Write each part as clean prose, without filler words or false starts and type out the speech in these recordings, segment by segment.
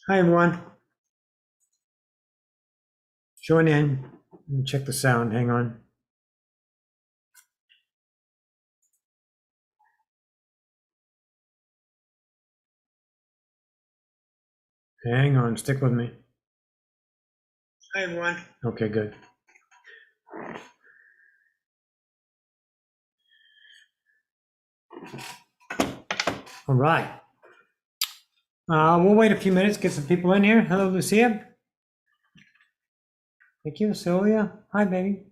Hi, everyone. Join in. Let me check the sound. Hang on. Hang on. Stick with me. Hi, everyone. Okay, good. All right. We'll wait a few minutes, get some people in here. Hello, Lucia. Thank you, Sylvia. Hi, baby.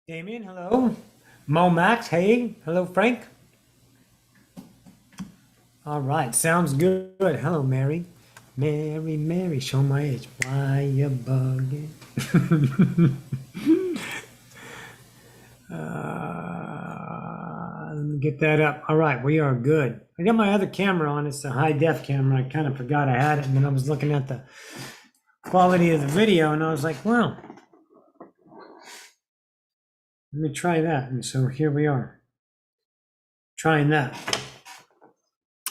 Damien, hello. Mo Max, hey. Hello, Frank. All right, sounds good. Hello, Mary. Mary, Mary, show my age. Why you bugging? Let me get that up. All right, we are good. I got my other camera on. It's a high def camera. I kind of forgot I had it, and then I was looking at the quality of the video, and I was like, wow, let me try that. And so here we are, trying that.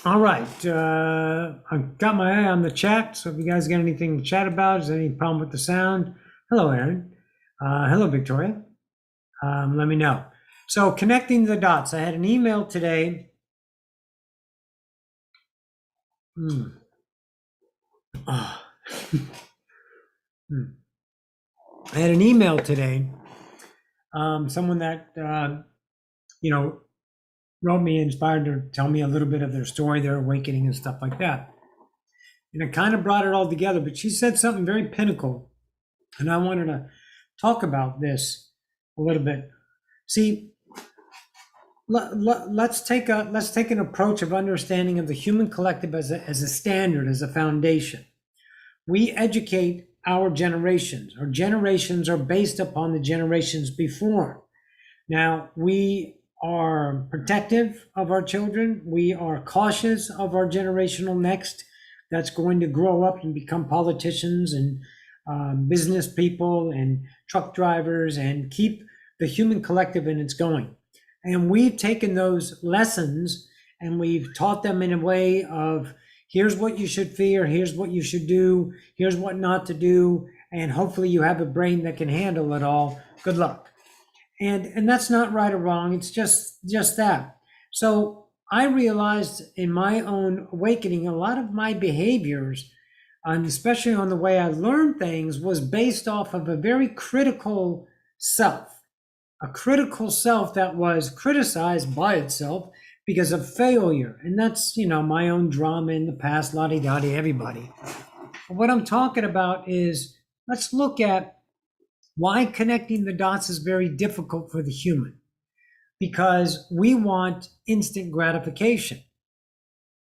All right, I've got my eye on the chat, so if you guys got anything to chat about, is there any problem with the sound? Hello, Aaron. Hello, Victoria. Let me know. So connecting the dots. I had an email today. Oh. I had an email today. Someone that wrote me, inspired to tell me a little bit of their story, their awakening, and stuff like that. And it kind of brought it all together. But she said something very pinnacle, and I wanted to talk about this a little bit. See, let's take an approach of understanding of the human collective as a standard, as a foundation. We educate our generations. Our generations are based upon the generations before. Now, we are protective of our children. We are cautious of our generational next that's going to grow up and become politicians and business people and truck drivers and keep the human collective in its going. And we've taken those lessons and we've taught them in a way of, here's what you should fear, here's what you should do, here's what not to do, and hopefully you have a brain that can handle it all. Good luck. And that's not right or wrong. It's just that. So I realized in my own awakening, a lot of my behaviors, and especially on the way I learned things, was based off of a very critical self, a critical self that was criticized by itself because of failure. And that's, my own drama in the past, la-di-da-di, everybody. But what I'm talking about is, let's look at why connecting the dots is very difficult for the human. Because we want instant gratification.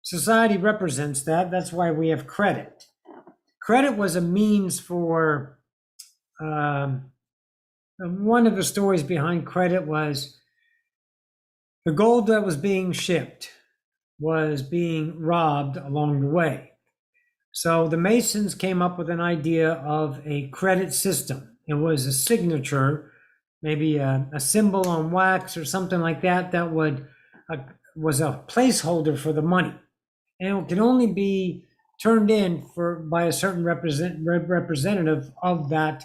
Society represents that. That's why we have credit. Credit was a means for, one of the stories behind credit was the gold that was being shipped was being robbed along the way. So the Masons came up with an idea of a credit system. It was a signature, maybe a symbol on wax or something like that, that was a placeholder for the money. And it could only be turned in by a certain representative of that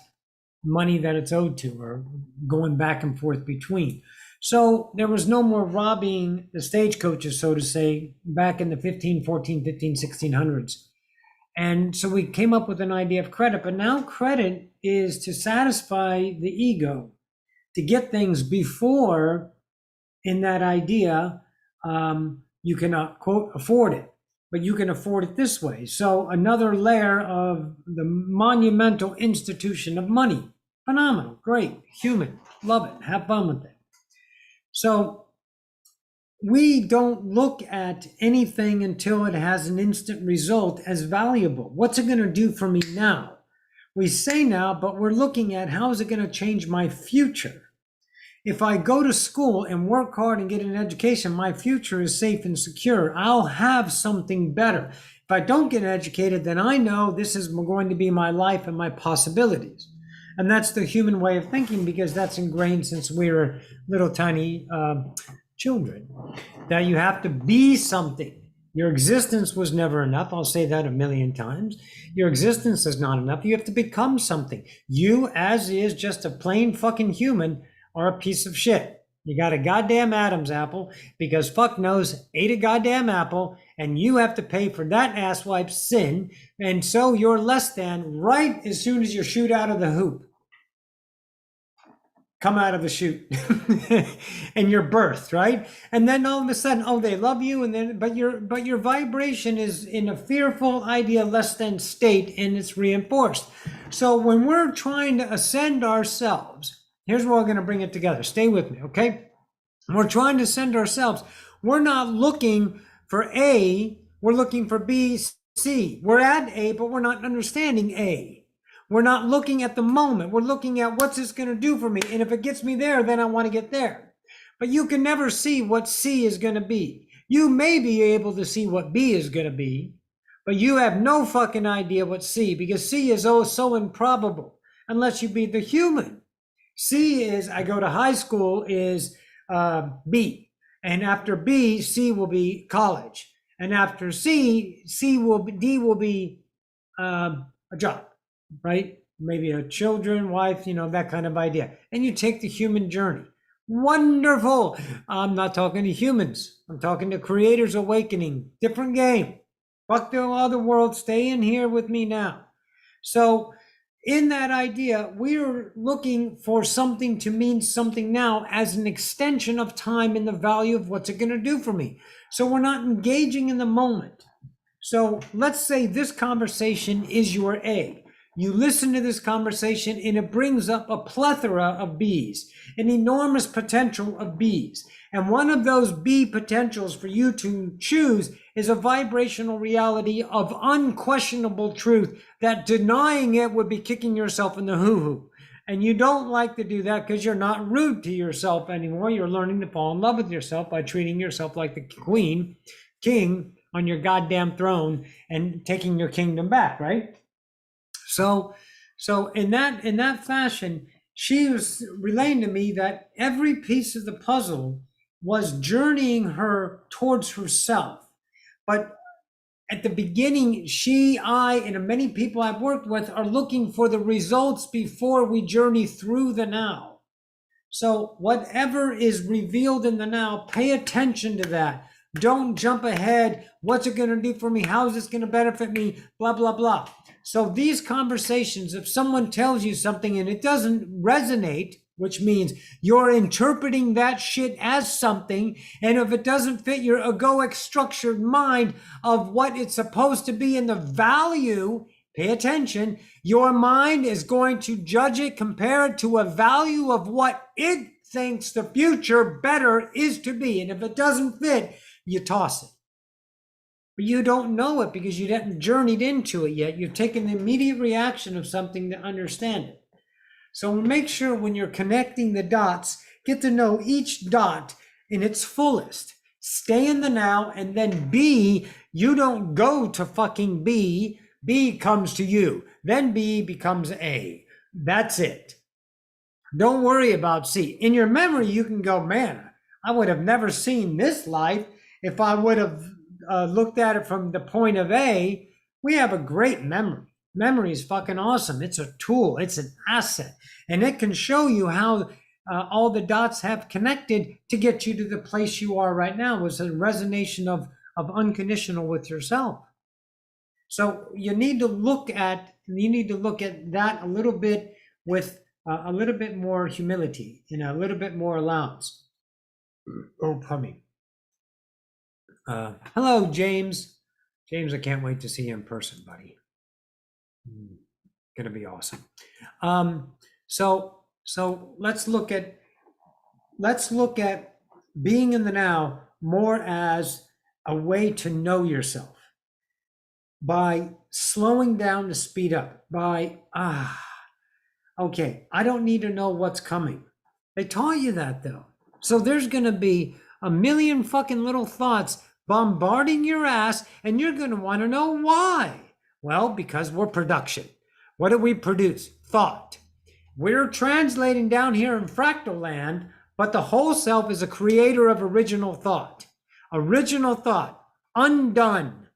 money that it's owed to, or going back and forth between. So there was no more robbing the stagecoaches, so to say, back in the 1600s. And so we came up with an idea of credit, but now credit is to satisfy the ego. to get things before in that idea, you cannot, quote, afford it, but you can afford it this way. So another layer of the monumental institution of money. Phenomenal, great, human, love it, have fun with it. So we don't look at anything until it has an instant result as valuable. What's it going to do for me now? We say now, but we're looking at how is it going to change my future? If I go to school and work hard and get an education, my future is safe and secure. I'll have something better. If I don't get educated, then I know this is going to be my life and my possibilities. And that's the human way of thinking, because that's ingrained since we were little tiny children, that you have to be something. Your existence was never enough. I'll say that a million times. Your existence is not enough. You have to become something. You, as is, just a plain fucking human, are a piece of shit. You got a goddamn Adam's apple because fuck knows ate a goddamn apple, and you have to pay for that asswipe's sin, and so you're less than right as soon as you shoot out of the hoop. Come out of the chute and you're birthed, right? And then all of a sudden, oh, they love you, and then but your vibration is in a fearful idea less than state, and it's reinforced. So when we're trying to ascend ourselves, here's where we're going to bring it together. Stay with me, okay? We're trying to ascend ourselves. We're not looking for A, we're looking for B, C. We're at A, but we're not understanding A. We're not looking at the moment. We're looking at what's this going to do for me. And if it gets me there, then I want to get there. But you can never see what C is going to be. You may be able to see what B is going to be, but you have no fucking idea what C, because C is oh so improbable unless you be the human. C is, I go to high school, is B. And after B, C will be college. And after D will be a job. Right? Maybe a children, wife, that kind of idea. And you take the human journey. Wonderful. I'm not talking to humans. I'm talking to creators awakening. Different game. Fuck the other world. Stay in here with me now. So in that idea, we're looking for something to mean something now as an extension of time and the value of what's it going to do for me. So we're not engaging in the moment. So let's say this conversation is your A. You listen to this conversation and it brings up a plethora of B's, an enormous potential of B's. And one of those B potentials for you to choose is a vibrational reality of unquestionable truth that denying it would be kicking yourself in the hoo-hoo. And you don't like to do that because you're not rude to yourself anymore. You're learning to fall in love with yourself by treating yourself like the queen, king on your goddamn throne and taking your kingdom back, right? So in that fashion, she was relaying to me that every piece of the puzzle was journeying her towards herself. But at the beginning, I, and many people I've worked with are looking for the results before we journey through the now. So whatever is revealed in the now, pay attention to that. Don't jump ahead. What's it going to do for me? How is this going to benefit me? Blah, blah, blah. So these conversations, if someone tells you something and it doesn't resonate, which means you're interpreting that shit as something, and if it doesn't fit your egoic structured mind of what it's supposed to be and the value, pay attention, your mind is going to judge it, compare it to a value of what it thinks the future better is to be. And if it doesn't fit, you toss it. But you don't know it because you haven't journeyed into it yet. You've taken the immediate reaction of something to understand it. So make sure when you're connecting the dots, get to know each dot in its fullest. Stay in the now, and then B, you don't go to fucking B. B comes to you. Then B becomes A. That's it. Don't worry about C. In your memory, you can go, man, I would have never seen this life if I would have looked at it from the point of A. We have a great memory. Memory is fucking awesome. It's a tool. It's an asset. And it can show you how all the dots have connected to get you to the place you are right now. It's a resonance of unconditional with yourself. So you need to look at that a little bit with a little bit more humility and a little bit more allowance. Oh, pardon me. Hello, James. James, I can't wait to see you in person, buddy. Gonna be awesome. So let's look at being in the now more as a way to know yourself by slowing down to speed up. By okay, I don't need to know what's coming. They taught you that though. So there's gonna be a million fucking little thoughts bombarding your ass, and you're gonna want to know why. Well, because we're production. What do we produce? Thought. We're translating down here in fractal land, but the whole self is a creator of original thought. Original thought, undone,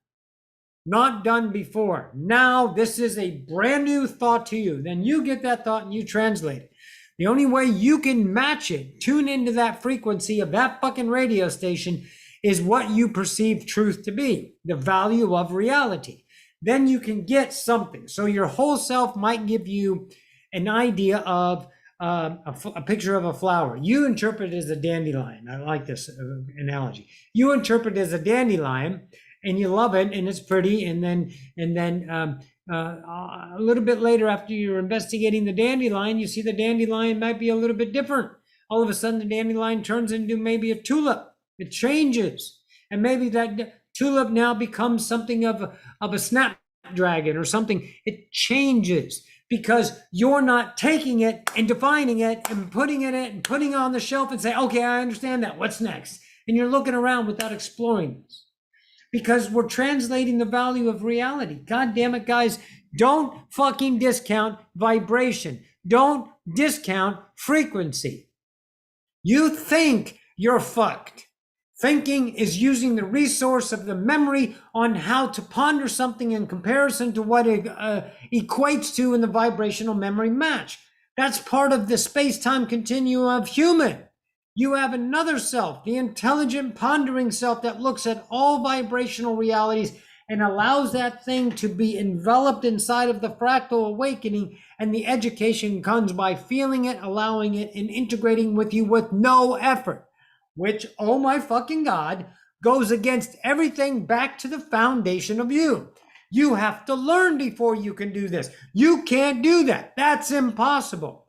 not done before. Now this is a brand new thought to you. Then you get that thought and you translate it. The only way you can match it, tune into that frequency of that fucking radio station, is what you perceive truth to be, the value of reality. Then you can get something. So your whole self might give you an idea of a picture of a flower. You interpret it as a dandelion. I like this analogy. You interpret it as a dandelion, and you love it, and it's pretty. And then a little bit later, after you're investigating the dandelion, you see the dandelion might be a little bit different. All of a sudden, the dandelion turns into maybe a tulip. It changes, and maybe that tulip now becomes something of a snapdragon or something. It changes because you're not taking it and defining it and putting it and putting it on the shelf and say, okay, I understand that. What's next? And you're looking around without exploring this because we're translating the value of reality. God damn it, guys. Don't fucking discount vibration. Don't discount frequency. You think you're fucked. Thinking is using the resource of the memory on how to ponder something in comparison to what it equates to in the vibrational memory match. That's part of the space-time continuum of human. You have another self, the intelligent pondering self that looks at all vibrational realities and allows that thing to be enveloped inside of the fractal awakening, and the education comes by feeling it, allowing it, and integrating with you with no effort. Which, oh my fucking God, goes against everything back to the foundation of you. You have to learn before you can do this. You can't do that. That's impossible.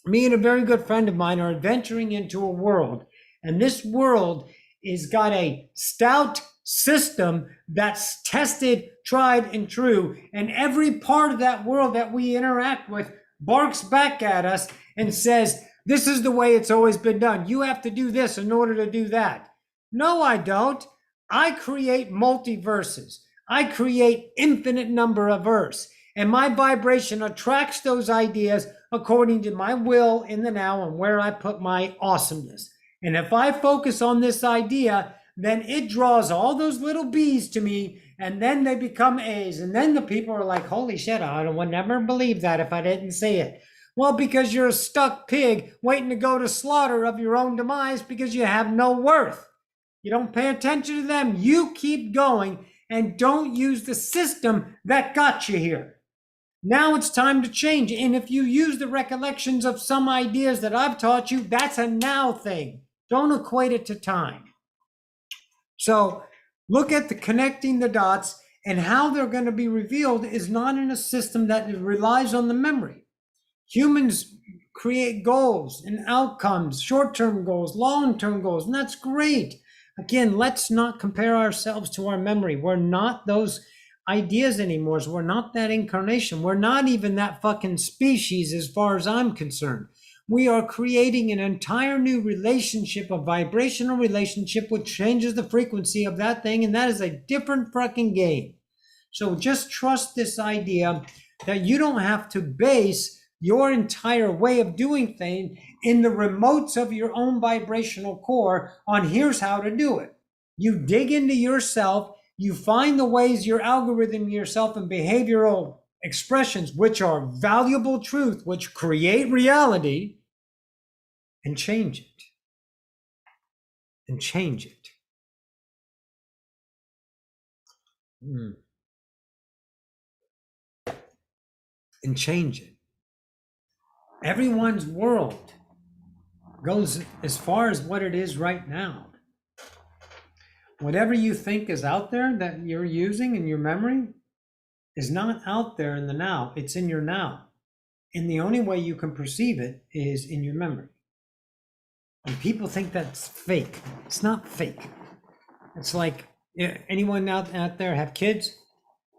Me and a very good friend of mine are adventuring into a world, and this world is got a stout system that's tested, tried, and true, and every part of that world that we interact with barks back at us and says, this is the way it's always been done. You have to do this in order to do that. No, I don't. I create multiverses. I create infinite number of verses. And my vibration attracts those ideas according to my will in the now and where I put my awesomeness. And if I focus on this idea, then it draws all those little B's to me, and then they become A's. And then the people are like, holy shit, I would never believe that if I didn't say it. Well, because you're a stuck pig waiting to go to slaughter of your own demise because you have no worth. You don't pay attention to them. You keep going and don't use the system that got you here. Now it's time to change. And if you use the recollections of some ideas that I've taught you, that's a now thing. Don't equate it to time. So look at the connecting the dots, and how they're going to be revealed is not in a system that relies on the memory. Humans create goals and outcomes, short-term goals, long-term goals, and that's great. Again, let's not compare ourselves to our memory. We're not those ideas anymore. So we're not that incarnation. We're not even that fucking species as far as I'm concerned. We are creating an entire new relationship, a vibrational relationship, which changes the frequency of that thing, and that is a different fucking game. So just trust this idea that you don't have to base your entire way of doing things in the remotes of your own vibrational core on here's how to do it. You dig into yourself, you find the ways your algorithm, yourself, and behavioral expressions, which are valuable truth, which create reality, and change it. And change it. And change it. Everyone's world goes as far as what it is right now. Whatever you think is out there that you're using in your memory is not out there in the now. It's in your now. And the only way you can perceive it is in your memory. And people think that's fake. It's not fake. It's like, anyone out there have kids?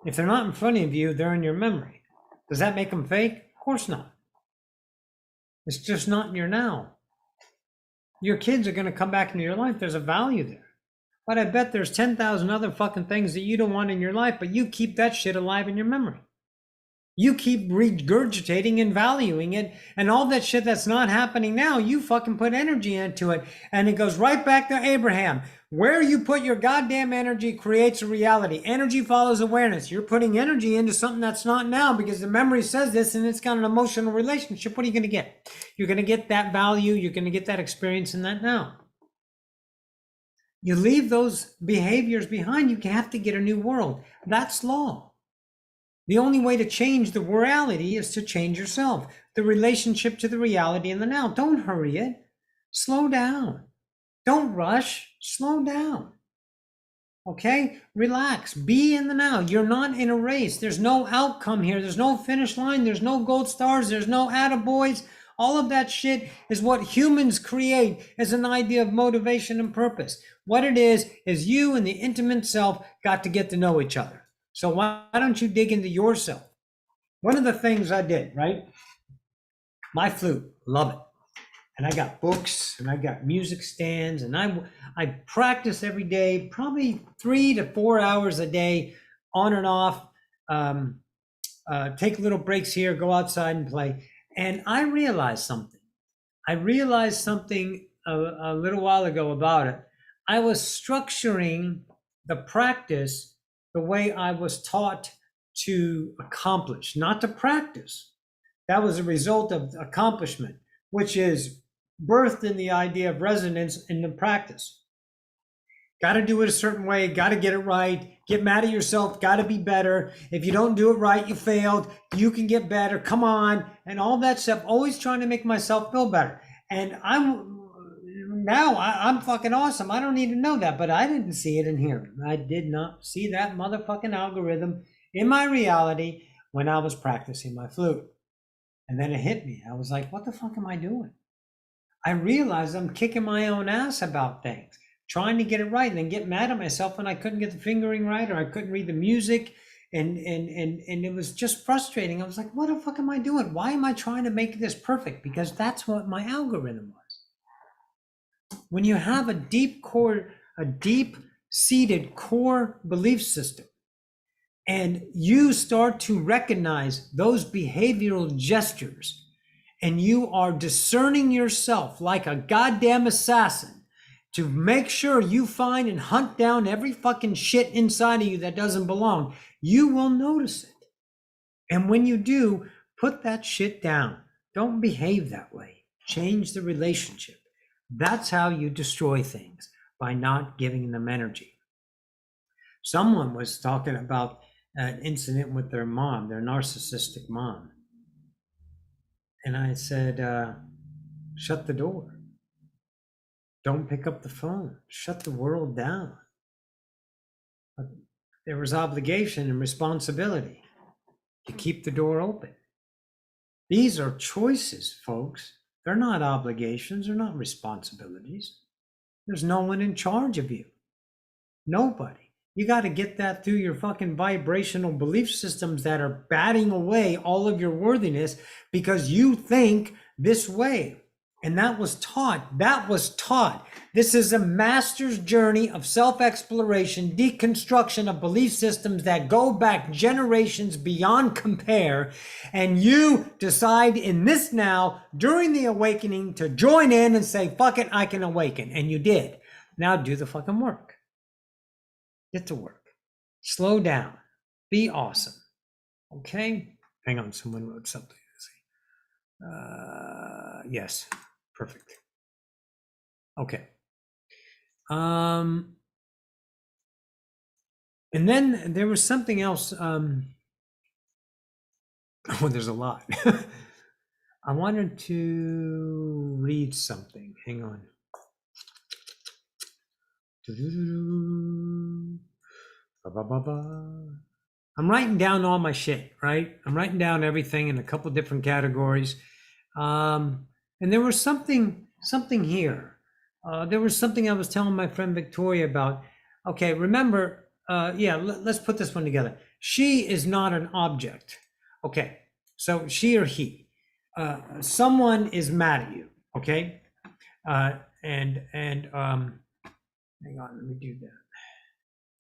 If they're not in front of you, they're in your memory. Does that make them fake? Of course not. It's just not in your now. Your kids are going to come back into your life. There's a value there. But I bet there's 10,000 other fucking things that you don't want in your life, but you keep that shit alive in your memory. You keep regurgitating and valuing it, and all that shit that's not happening now, you fucking put energy into it, and it goes right back to Abraham. Where you put your goddamn energy creates a reality. Energy follows awareness. You're putting energy into something that's not now because the memory says this, and it's got an emotional relationship. What are you going to get? You're going to get that value. You're going to get that experience in that now. You leave those behaviors behind, you have to get a new world. That's law. The only way to change the reality is to change yourself, the relationship to the reality in the now. Don't hurry it. Slow down. Don't rush. Slow down. Okay? Relax. Be in the now. You're not in a race. There's no outcome here. There's no finish line. There's no gold stars. There's no attaboys. All of that shit is what humans create as an idea of motivation and purpose. What it is you and the intimate self got to get to know each other. So why don't you dig into yourself? One of the things I did, right? My flute, love it. And I got books and I got music stands and I practice every day, probably 3 to 4 hours a day, on and off. Take little breaks here, go outside and play. And I realized something. I realized something a little while ago about it. I was structuring the practice the way I was taught to accomplish, not to practice. That was a result of accomplishment, which is birthed in the idea of resonance in the practice. Got to do it a certain way, got to get it right, get mad at yourself, got to be better. If you don't do it right, you failed, you can get better, come on, and all that stuff, always trying to make myself feel better. And I'm fucking awesome. I don't need to know that, but I didn't see it in here. I did not see that motherfucking algorithm in my reality when I was practicing my flute. And then it hit me. I was like, what the fuck am I doing? I realized I'm kicking my own ass about things, trying to get it right, and then get mad at myself when I couldn't get the fingering right or I couldn't read the music. And it was just frustrating. I was like, what the fuck am I doing? Why am I trying to make this perfect? Because that's what my algorithm was. When you have a deep-seated core belief system, and you start to recognize those behavioral gestures, and you are discerning yourself like a goddamn assassin to make sure you find and hunt down every fucking shit inside of you that doesn't belong, you will notice it. And when you do, put that shit down. Don't behave that way. Change the relationship. That's how you destroy things, by not giving them energy. Someone was talking about an incident with their mom, their narcissistic mom. And I said, shut the door. Don't pick up the phone. Shut the world down. But there was obligation and responsibility to keep the door open. These are choices, folks. They're not obligations. They're not responsibilities. There's no one in charge of you. Nobody. You got to get that through your fucking vibrational belief systems that are batting away all of your worthiness because you think this way. And that was taught. This is a master's journey of self-exploration, deconstruction of belief systems that go back generations beyond compare. And you decide in this now, during the awakening, to join in and say, fuck it, I can awaken. And you did. Now do the fucking work. Get to work. Slow down. Be awesome. Okay? Hang on, someone wrote something. Yes. Perfect. Okay. And then there was something else. Oh, there's a lot. I wanted to read something. Hang on. I'm writing down all my shit, right? I'm writing down everything in a couple different categories. And there was something here. There was something I was telling my friend Victoria about. Okay, remember, let's put this one together. She is not an object. Okay, so she or he. Someone is mad at you, okay? Hang on, let me do that.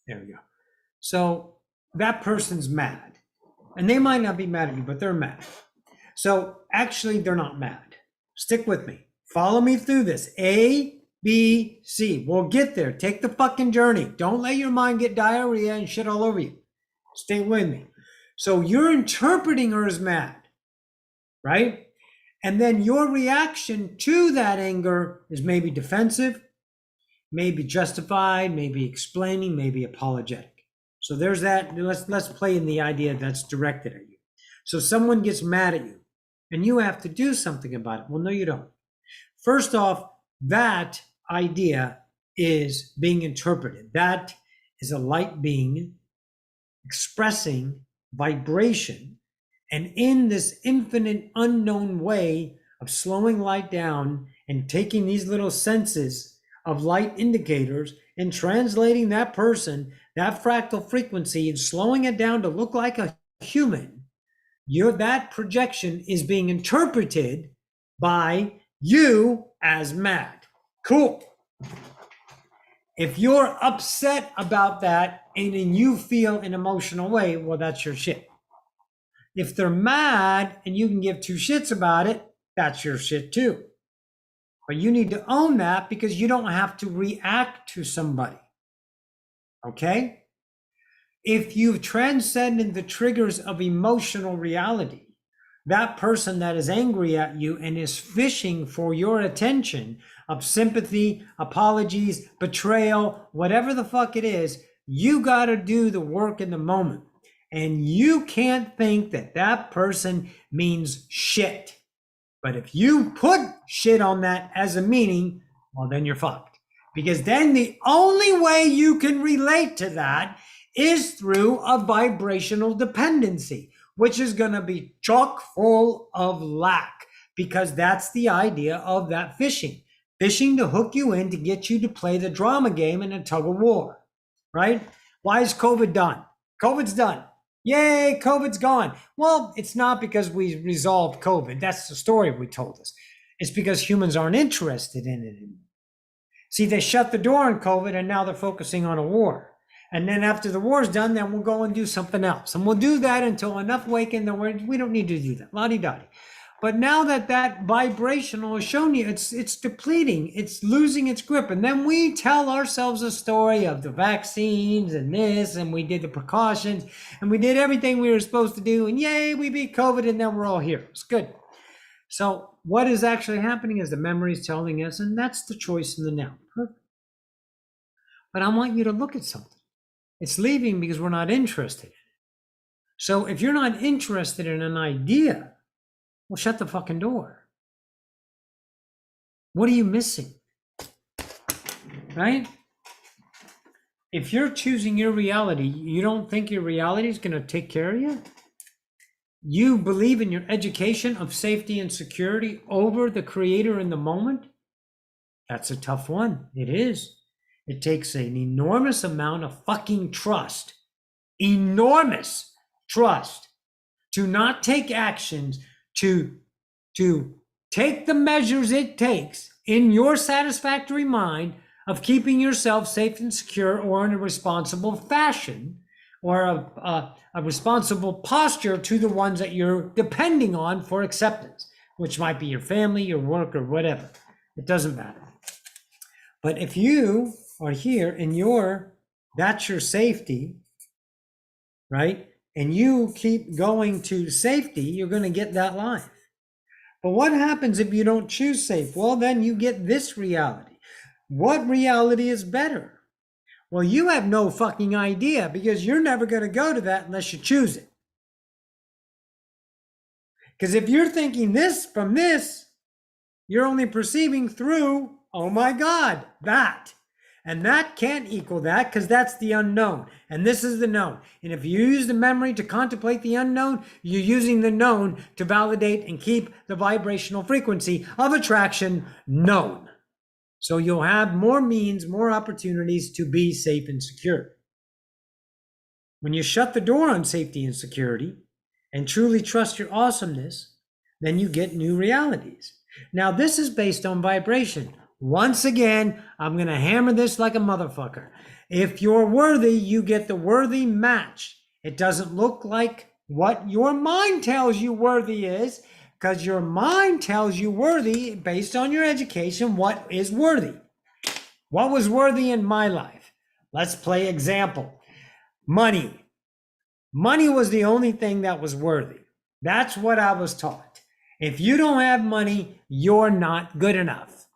There we go. So that person's mad, and they might not be mad at you, but they're mad. So actually, they're not mad. Stick with me. Follow me through this. A, B, C. We'll get there. Take the fucking journey. Don't let your mind get diarrhea and shit all over you. Stay with me. So you're interpreting her as mad, right? And then your reaction to that anger is maybe defensive, maybe justified, maybe explaining, maybe apologetic. So there's that. Let's play in the idea that's directed at you. So someone gets mad at you and you have to do something about it. Well, no, you don't. First off, that idea is being interpreted. That is a light being expressing vibration. And in this infinite unknown way of slowing light down and taking these little senses of light indicators and translating that person, that fractal frequency, and slowing it down to look like a human, that projection is being interpreted by you as mad. Cool. If you're upset about that and then you feel an emotional way, well, that's your shit. If they're mad and you can give two shits about it, that's your shit too. But you need to own that because you don't have to react to somebody. Okay? If you've transcended the triggers of emotional reality, that person that is angry at you and is fishing for your attention of sympathy, apologies, betrayal, whatever the fuck it is, you got to do the work in the moment. And you can't think that that person means shit. But if you put shit on that as a meaning, well, then you're fucked. Because then the only way you can relate to that is through a vibrational dependency, which is going to be chock full of lack, because that's the idea of that fishing. Fishing to hook you in to get you to play the drama game in a tug of war, right? Why is COVID done? COVID's done. Yay, COVID's gone. Well, it's not because we resolved COVID. That's the story we told us. It's because humans aren't interested in it anymore. See, they shut the door on COVID and now they're focusing on a war. And then after the war's done, then we'll go and do something else. And we'll do that until enough waken that we don't need to do that. La-di-da-di. But now that that vibrational has shown you, it's depleting, it's losing its grip. And then we tell ourselves a story of the vaccines and this, and we did the precautions, and we did everything we were supposed to do. And yay, we beat COVID, and then we're all here. It's good. So what is actually happening is the memory is telling us, and that's the choice in the now. Perfect. But I want you to look at something. It's leaving because we're not interested in it. So if you're not interested in an idea, well, shut the fucking door. What are you missing? Right? If you're choosing your reality, you don't think your reality is going to take care of you? You believe in your education of safety and security over the creator in the moment? That's a tough one. It is. It takes an enormous amount of fucking trust, enormous trust, to not take actions, to take the measures it takes in your satisfactory mind of keeping yourself safe and secure, or in a responsible fashion, or a responsible posture to the ones that you're depending on for acceptance, which might be your family, your work, or whatever. It doesn't matter. But if you are here and that's your safety, right? And you keep going to safety, you're going to get that life. But what happens if you don't choose safe? Well, then you get this reality. What reality is better? Well, you have no fucking idea, because you're never going to go to that unless you choose it. Because if you're thinking this from this, you're only perceiving through, oh my God, that. And that can't equal that because that's the unknown. And this is the known. And if you use the memory to contemplate the unknown, you're using the known to validate and keep the vibrational frequency of attraction known. So you'll have more means, more opportunities to be safe and secure. When you shut the door on safety and security and truly trust your awesomeness, then you get new realities. Now, this is based on vibration. Once again, I'm going to hammer this like a motherfucker. If you're worthy, you get the worthy match. It doesn't look like what your mind tells you worthy is, because your mind tells you worthy based on your education what is worthy. What was worthy in my life? Let's play example. Money. Money was the only thing that was worthy. That's what I was taught. If you don't have money, you're not good enough.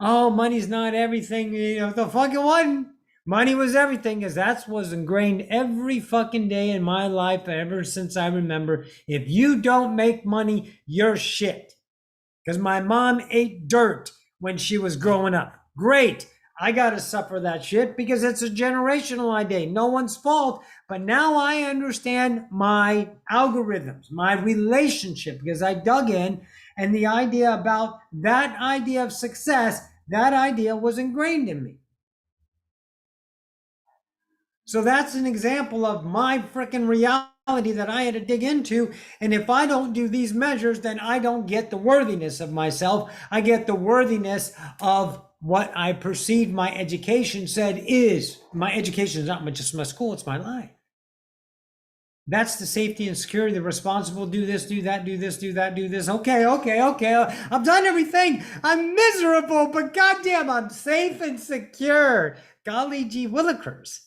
Oh, money's not everything. The fuck it wasn't. Money was everything, because that was ingrained every fucking day in my life ever since I remember. If you don't make money, you're shit. Because my mom ate dirt when she was growing up. Great. I got to suffer that shit because it's a generational idea. No one's fault. But now I understand my algorithms, my relationship, because I dug in, and the idea about that idea of success, that idea was ingrained in me. So that's an example of my freaking reality that I had to dig into. And if I don't do these measures, then I don't get the worthiness of myself. I get the worthiness of what I perceive my education said is. My education is not just my school, it's my life. That's the safety and security, the responsible, do this, do that, do this, do that, do this. Okay. I've done everything. I'm miserable, but goddamn, I'm safe and secure. Golly gee willikers.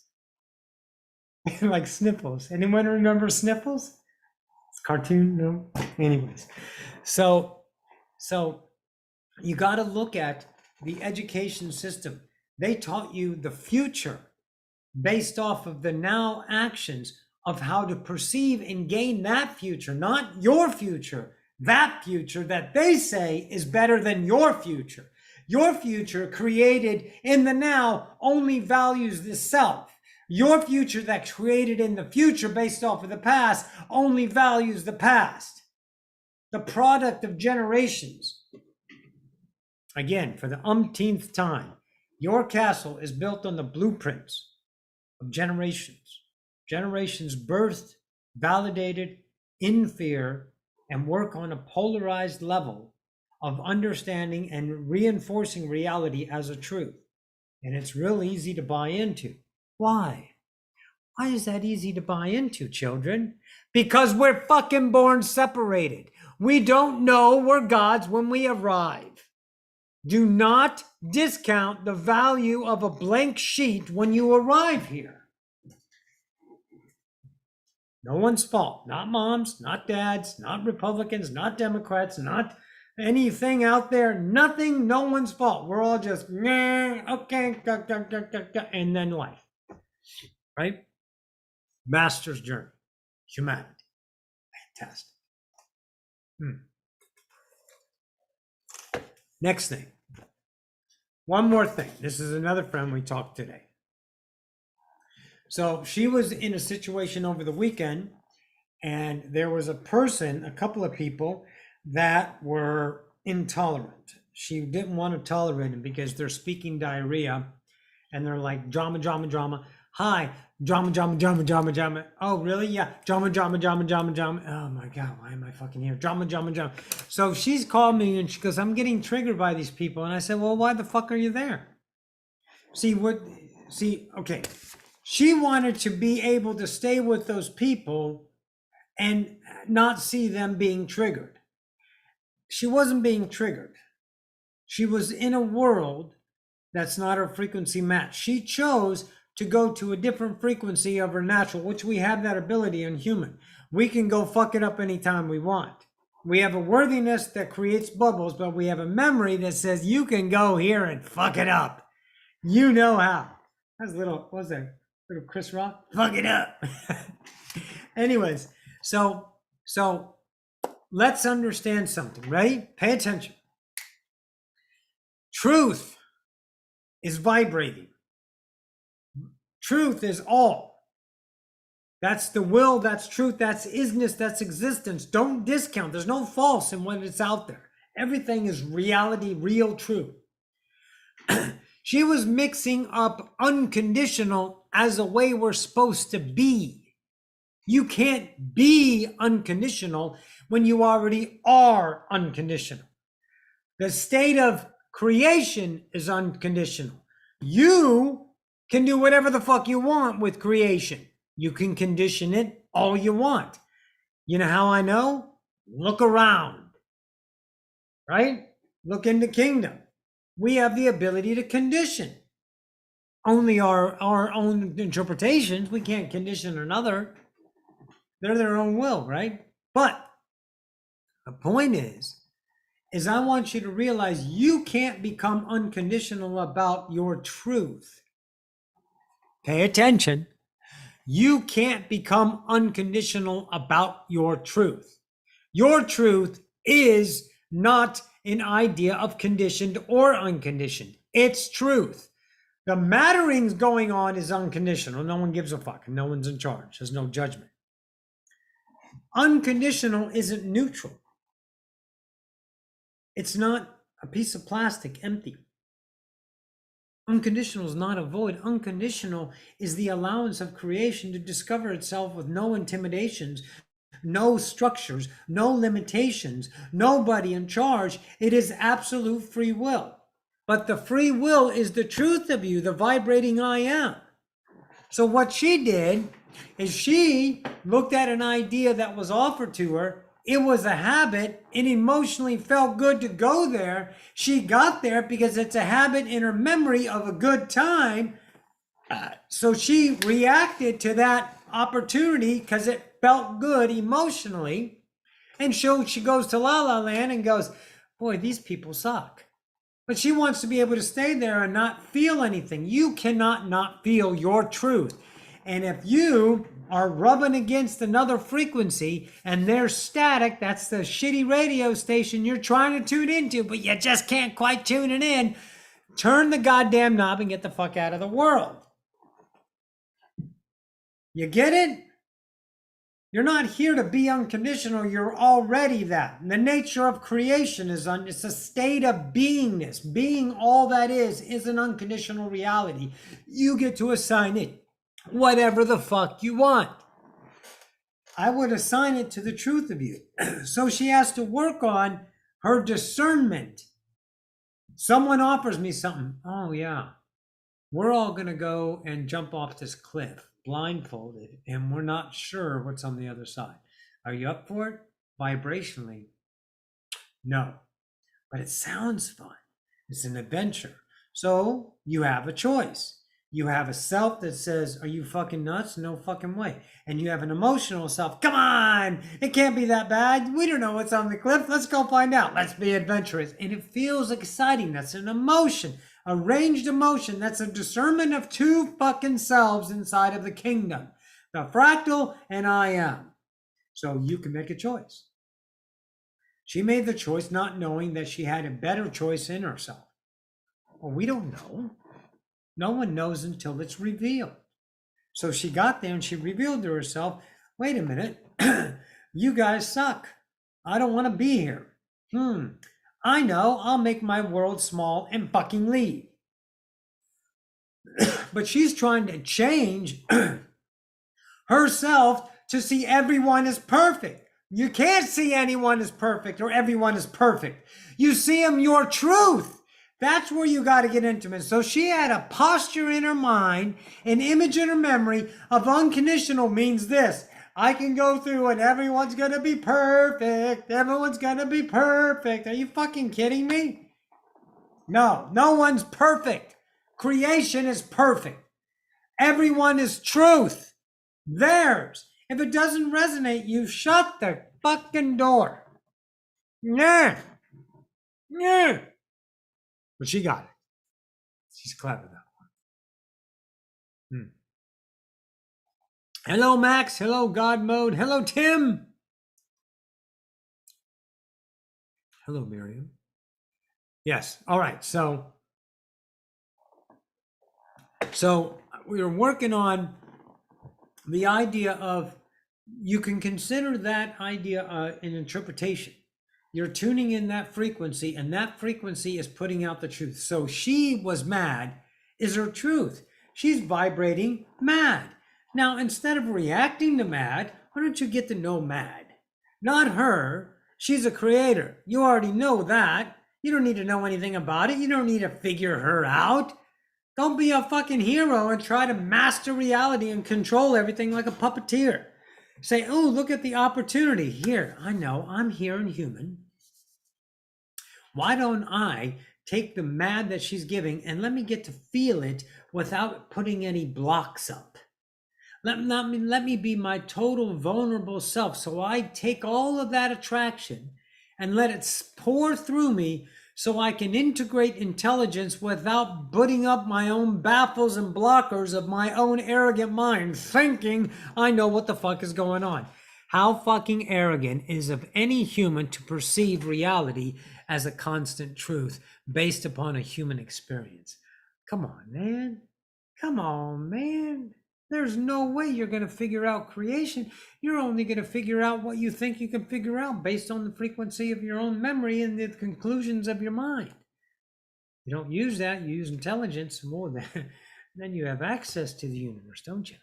Like Sniffles. Anyone remember Sniffles? It's a cartoon, no? Anyways. So you got to look at the education system. They taught you the future based off of the now actions of how to perceive and gain that future, not your future, that future that they say is better than your future. Your future created in the now only values the self. Your future that's created in the future based off of the past only values the past. The product of generations. Again, for the umpteenth time, your castle is built on the blueprints of generations. Generations birthed, validated, in fear, and work on a polarized level of understanding and reinforcing reality as a truth. And it's real easy to buy into. Why? Why is that easy to buy into, children? Because we're fucking born separated. We don't know we're gods when we arrive. Do not discount the value of a blank sheet when you arrive here. No one's fault. Not moms, not dads, not Republicans, not Democrats, not anything out there. Nothing, no one's fault. We're all just, okay, and then life. Right? Master's journey. Humanity. Fantastic. Next thing. One more thing. This is another friend we talked today. So she was in a situation over the weekend, and there was a couple of people that were intolerant. She didn't want to tolerate them because they're speaking diarrhea, and they're like drama. Hi, drama. Oh, really? Yeah, drama. Oh my God, why am I fucking here? Drama. So she's called me and she goes, I'm getting triggered by these people. And I said, well, why the fuck are you there? Okay. She wanted to be able to stay with those people and not see them being triggered. She wasn't being triggered. She was in a world that's not her frequency match. She chose to go to a different frequency of her natural, which we have that ability in human. We can go fuck it up anytime we want. We have a worthiness that creates bubbles, but we have a memory that says you can go here and fuck it up. You know how. That's little Chris Rock? Fuck it up. Anyways, so let's understand something. Ready? Pay attention. Truth is vibrating. Truth is all. That's the will, that's truth, that's isness, that's existence. Don't discount. There's no false in when it's out there. Everything is reality, real truth. She was mixing up unconditional as a way we're supposed to be. You can't be unconditional when you already are unconditional. The state of creation is unconditional. You can do whatever the fuck you want with creation. You can condition it all you want. You know how I know? Look around, right? Look in the kingdom. We have the ability to condition. Only our own interpretations. We can't condition another. They're their own will, right? But the point is I want you to realize you can't become unconditional about your truth. Pay attention. You can't become unconditional about your truth. Your truth is not an idea of conditioned or unconditioned. It's truth. The matterings going on is unconditional. No one gives a fuck. No one's in charge. There's no judgment. Unconditional isn't neutral. It's not a piece of plastic empty. Unconditional is not a void. Unconditional is the allowance of creation to discover itself with no intimidations, no structures, no limitations, nobody in charge. It is absolute free will. But the free will is the truth of you, the vibrating I am. So what she did is she looked at an idea that was offered to her. It was a habit. It emotionally felt good to go there. She got there because it's a habit in her memory of a good time. So she reacted to that opportunity because it felt good emotionally. And so she goes to La La Land and goes, boy, these people suck. But she wants to be able to stay there and not feel anything. You cannot not feel your truth. And if you are rubbing against another frequency and they're static, that's the shitty radio station you're trying to tune into, but you just can't quite tune it in, turn the goddamn knob and get the fuck out of the world. You get it? You're not here to be unconditional. You're already that. And the nature of creation is it's a state of beingness. Being all that is an unconditional reality. You get to assign it whatever the fuck you want. I would assign it to the truth of you. So she has to work on her discernment. Someone offers me something. Oh, yeah. We're all going to go and jump off this cliff blindfolded, and we're not sure what's on the other side. Are you up for it? Vibrationally, no. But it sounds fun. It's an adventure. So you have a choice. You have a self that says, are you fucking nuts? No fucking way. And you have an emotional self. Come on, it can't be that bad. We don't know what's on the cliff. Let's go find out. Let's be adventurous. And it feels exciting. That's an emotion. A ranged emotion. That's a discernment of two fucking selves inside of the kingdom. The fractal and I am. So you can make a choice. She made the choice not knowing that she had a better choice in herself. Well, we don't know. No one knows until it's revealed. So she got there and she revealed to herself, wait a minute, you guys suck. I don't want to be here. I know, I'll make my world small and fucking leave. But she's trying to change herself to see everyone as perfect. You can't see anyone as perfect or everyone as perfect. You see them your truth. That's where you got to get intimate. So she had a posture in her mind, an image in her memory of unconditional means this. I can go through and everyone's going to be perfect. Everyone's going to be perfect. Are you fucking kidding me? No, no one's perfect. Creation is perfect. Everyone is truth. Theirs. If it doesn't resonate, you shut the fucking door. Yeah. Yeah. But she got it. She's clever, that one. Hello, Max. Hello, God Mode. Hello, Tim. Hello, Miriam. Yes. All right. So we were working on the idea of, you can consider that idea an interpretation. You're tuning in that frequency, and that frequency is putting out the truth. So she was mad is her truth. She's vibrating mad. Now, instead of reacting to mad, why don't you get to know mad? Not her. She's a creator. You already know that. You don't need to know anything about it. You don't need to figure her out. Don't be a fucking hero and try to master reality and control everything like a puppeteer. Say, oh, look at the opportunity. Here, I know, I'm here and human. Why don't I take the mad that she's giving and let me get to feel it without putting any blocks up? Let me be my total vulnerable self. So I take all of that attraction and let it pour through me so I can integrate intelligence without putting up my own baffles and blockers of my own arrogant mind, thinking I know what the fuck is going on. How fucking arrogant is of any human to perceive reality as a constant truth based upon a human experience? Come on, man. Come on, man. There's no way you're going to figure out creation. You're only going to figure out what you think you can figure out based on the frequency of your own memory and the conclusions of your mind. You don't use that, you use intelligence more than, then you have access to the universe, don't you?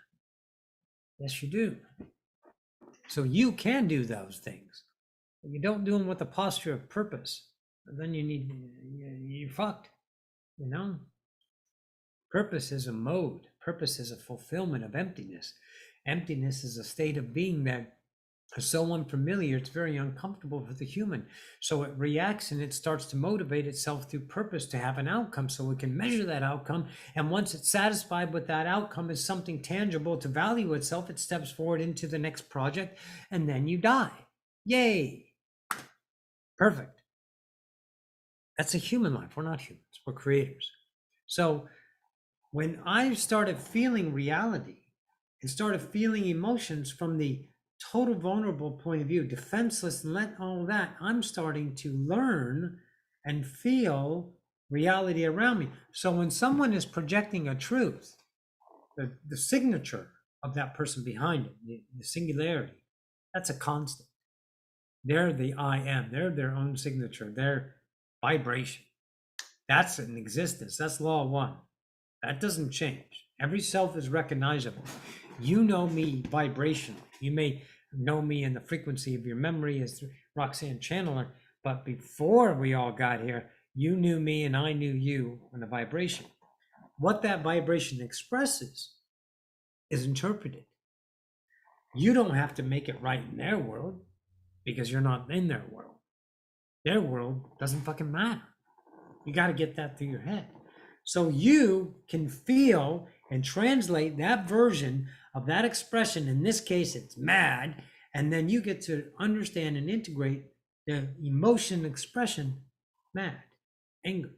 Yes, you do. So you can do those things. But you don't do them with a posture of purpose. Then you're fucked, you know? Purpose is a mode. Purpose is a fulfillment of emptiness. Emptiness is a state of being that is so unfamiliar, it's very uncomfortable for the human. So it reacts and it starts to motivate itself through purpose to have an outcome so it can measure that outcome. And once it's satisfied with that outcome as something tangible to value itself, it steps forward into the next project, and then you die. Yay. Perfect. That's a human life. We're not humans, we're creators. So when I started feeling reality and started feeling emotions from the total vulnerable point of view, defenseless, and let all that, I'm starting to learn and feel reality around me. So when someone is projecting a truth, the signature of that person behind it, the singularity, that's a constant. They're the I am, they're their own signature, their vibration. That's an existence. That's law one. That doesn't change. Every self is recognizable. You know me vibrationally. You may know me in the frequency of your memory as Roxanne Channeler, but before we all got here, you knew me and I knew you on the vibration. What that vibration expresses is interpreted. You don't have to make it right in their world because you're not in their world. Their world doesn't fucking matter. You got to get that through your head. So you can feel and translate that version of that expression. In this case, it's mad. And then you get to understand and integrate the emotion expression, mad, anger,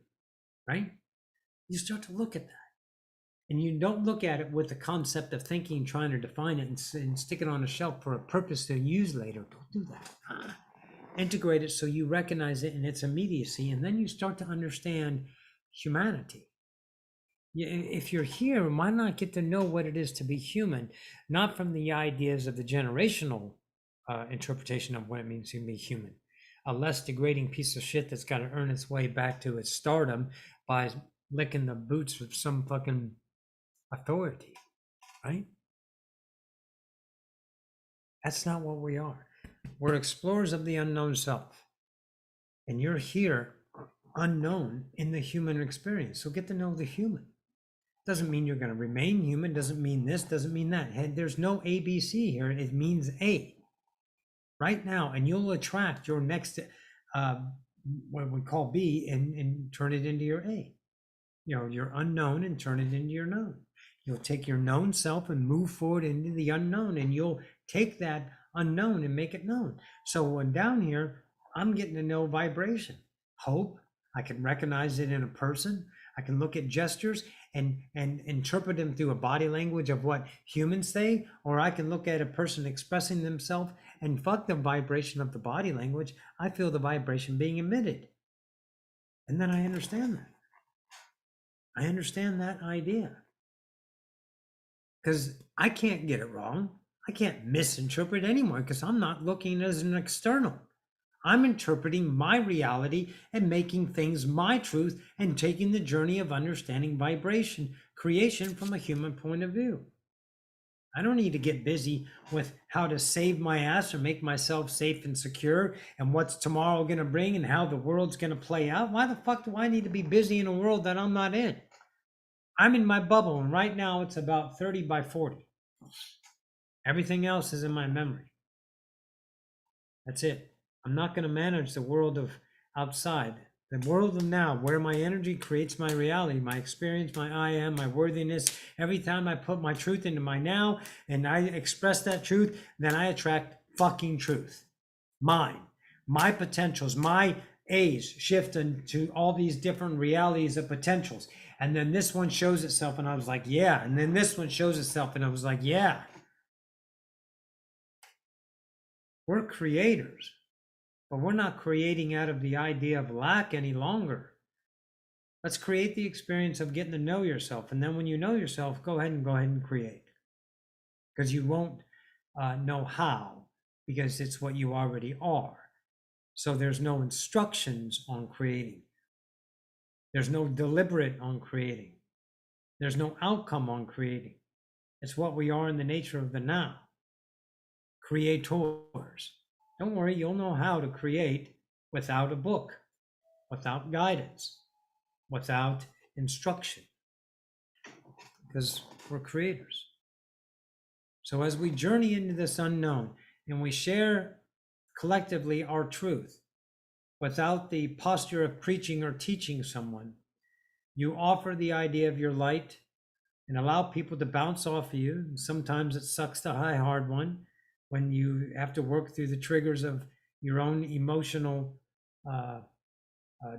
right? You start to look at that. And you don't look at it with the concept of thinking, trying to define it and stick it on a shelf for a purpose to use later. Don't do that. Integrate it so you recognize it in its immediacy. And then you start to understand humanity. If you're here, why not get to know what it is to be human, not from the ideas of the generational interpretation of what it means to be human, a less degrading piece of shit that's got to earn its way back to its stardom by licking the boots of some fucking authority, right? That's not what we are. We're explorers of the unknown self, and you're here unknown in the human experience. So get to know the human. Doesn't mean you're going to remain human, doesn't mean this, doesn't mean that. There's no ABC here. It means A right now, and you'll attract your next what we call B and turn it into your A. You know, your unknown and turn it into your known. You'll take your known self and move forward into the unknown, and you'll take that unknown and make it known. So when down here, I'm getting to know vibration, hope. I can recognize it in a person. I can look at gestures, and interpret them through a body language of what humans say, or I can look at a person expressing themselves and fuck the vibration of the body language. I feel the vibration being emitted. And then I understand that. I understand that idea. Because I can't get it wrong. I can't misinterpret anymore because I'm not looking as an external. I'm interpreting my reality and making things my truth and taking the journey of understanding vibration creation from a human point of view. I don't need to get busy with how to save my ass or make myself safe and secure and what's tomorrow going to bring and how the world's going to play out. Why the fuck do I need to be busy in a world that I'm not in? I'm in my bubble, and right now it's about 30 by 40. Everything else is in my memory. That's it. I'm not going to manage the world of outside. The world of now, where my energy creates my reality, my experience, my I am, my worthiness. Every time I put my truth into my now and I express that truth, then I attract fucking truth. Mine, my potentials, my A's shift into all these different realities of potentials. And then this one shows itself, and I was like, yeah. And then this one shows itself, and I was like, yeah. We're creators, but we're not creating out of the idea of lack any longer. Let's create the experience of getting to know yourself. And then when you know yourself, go ahead and create. Because you won't know how, because it's what you already are. So there's no instructions on creating. There's no deliberate on creating. There's no outcome on creating. It's what we are in the nature of the now. Creators. Don't worry, you'll know how to create without a book, without guidance, without instruction, because we're creators. So as we journey into this unknown and we share collectively our truth without the posture of preaching or teaching someone, you offer the idea of your light and allow people to bounce off of you. And sometimes it sucks the high hard one when you have to work through the triggers of your own emotional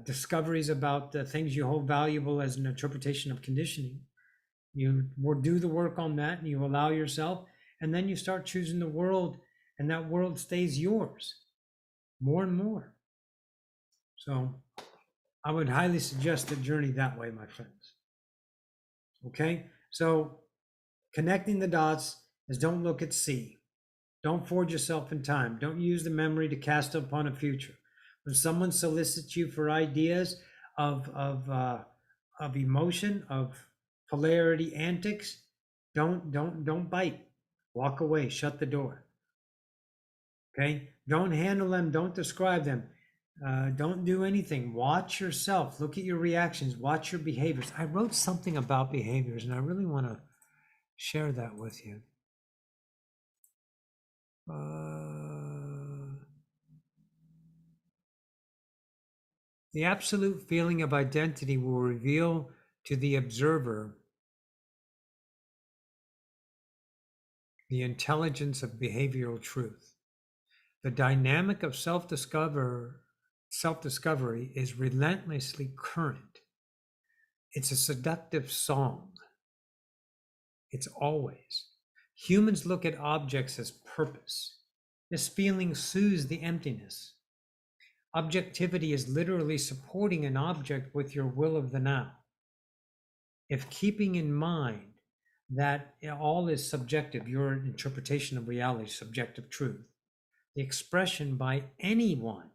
discoveries about the things you hold valuable as an interpretation of conditioning. You will do the work on that and you allow yourself, and then you start choosing the world, and that world stays yours more and more. So I would highly suggest the journey that way, my friends. Okay, so connecting the dots is don't look at C. Don't forge yourself in time. Don't use the memory to cast upon a future. When someone solicits you for ideas of emotion, of polarity antics, don't bite. Walk away. Shut the door. Okay. Don't handle them. Don't describe them. Don't do anything. Watch yourself. Look at your reactions. Watch your behaviors. I wrote something about behaviors, and I really want to share that with you. The absolute feeling of identity will reveal to the observer the intelligence of behavioral truth. The dynamic of self-discovery is relentlessly current. It's a seductive song. It's always. Humans look at objects as purpose. This feeling soothes the emptiness. Objectivity is literally supporting an object with your will of the now. If keeping in mind that all is subjective, your interpretation of reality, subjective truth, the expression by anyone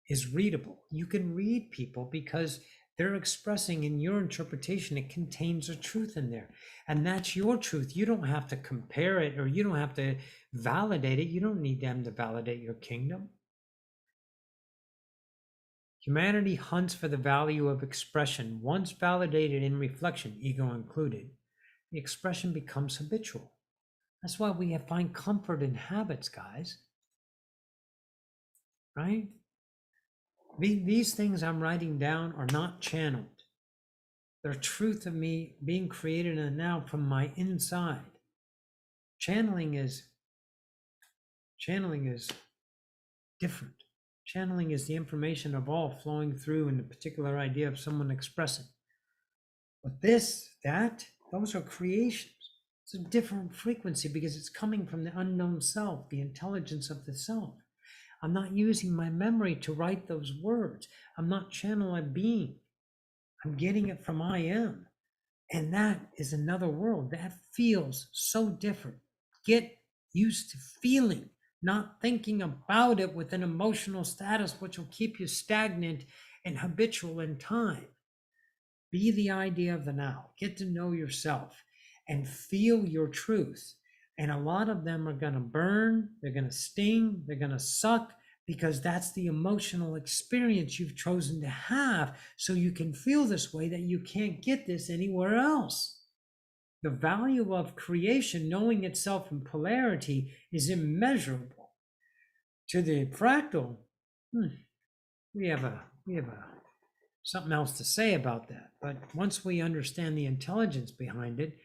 is readable. You can read people because they're expressing in your interpretation, it contains a truth in there. And that's your truth. You don't have to compare it or you don't have to validate it. You don't need them to validate your kingdom. Humanity hunts for the value of expression. Once validated in reflection, ego included, the expression becomes habitual. That's why we find comfort in habits, guys. Right? These things I'm writing down are not channeled. They're truth of me being created in the now from my inside. Channeling is different. Channeling is the information of all flowing through in the particular idea of someone expressing. But this, that, those are creations. It's a different frequency because it's coming from the unknown self, the intelligence of the self. I'm not using my memory to write those words. I'm not channeling being. I'm getting it from I am. And that is another world. That feels so different. Get used to feeling, not thinking about it with an emotional status, which will keep you stagnant and habitual in time. Be the idea of the now. Get to know yourself and feel your truth. And a lot of them are going to burn, they're going to sting, they're going to suck, because that's the emotional experience you've chosen to have. So you can feel this way, that you can't get this anywhere else. The value of creation, knowing itself in polarity, is immeasurable. To the fractal, we have something else to say about that. But once we understand the intelligence behind it,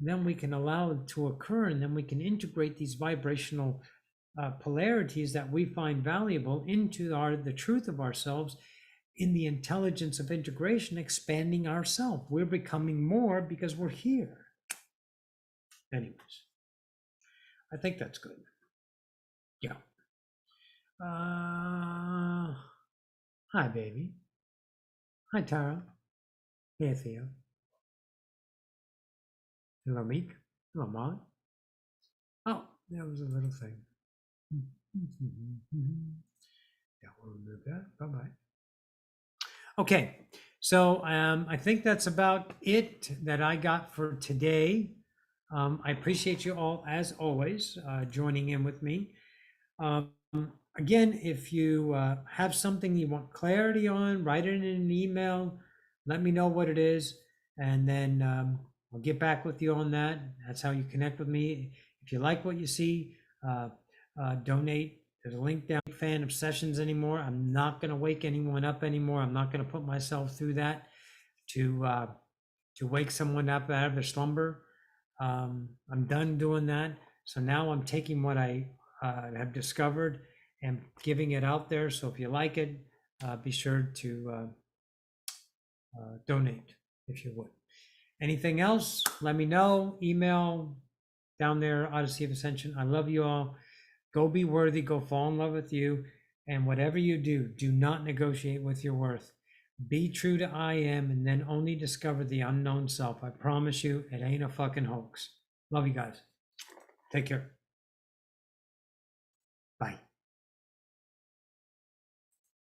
then we can allow it to occur, and then we can integrate these vibrational polarities that we find valuable into the truth of ourselves, in the intelligence of integration, expanding ourselves. We're becoming more because we're here. Anyways, I think that's good. Yeah. Hi, baby. Hi, Tara. Hey, Theo. Hello, Meek. Hello, Molly. Oh, that was a little thing. Yeah, we'll remove that. Bye-bye. Okay, so I think that's about it that I got for today. I appreciate you all, as always, joining in with me. Again, if you have something you want clarity on, write it in an email. Let me know what it is, and then I'll get back with you on that. That's how you connect with me. If you like what you see, donate. There's a link down. Fan of sessions anymore. I'm not going to wake anyone up anymore. I'm not going to put myself through that to wake someone up out of their slumber. I'm done doing that. So now I'm taking what I have discovered and giving it out there. So if you like it, be sure to donate if you would. Anything else, let me know. Email down there, Odyssey of Ascension. I love you all. Go be worthy. Go fall in love with you. And whatever you do, do not negotiate with your worth. Be true to I am, and then only discover the unknown self. I promise you, it ain't a fucking hoax. Love you guys. Take care.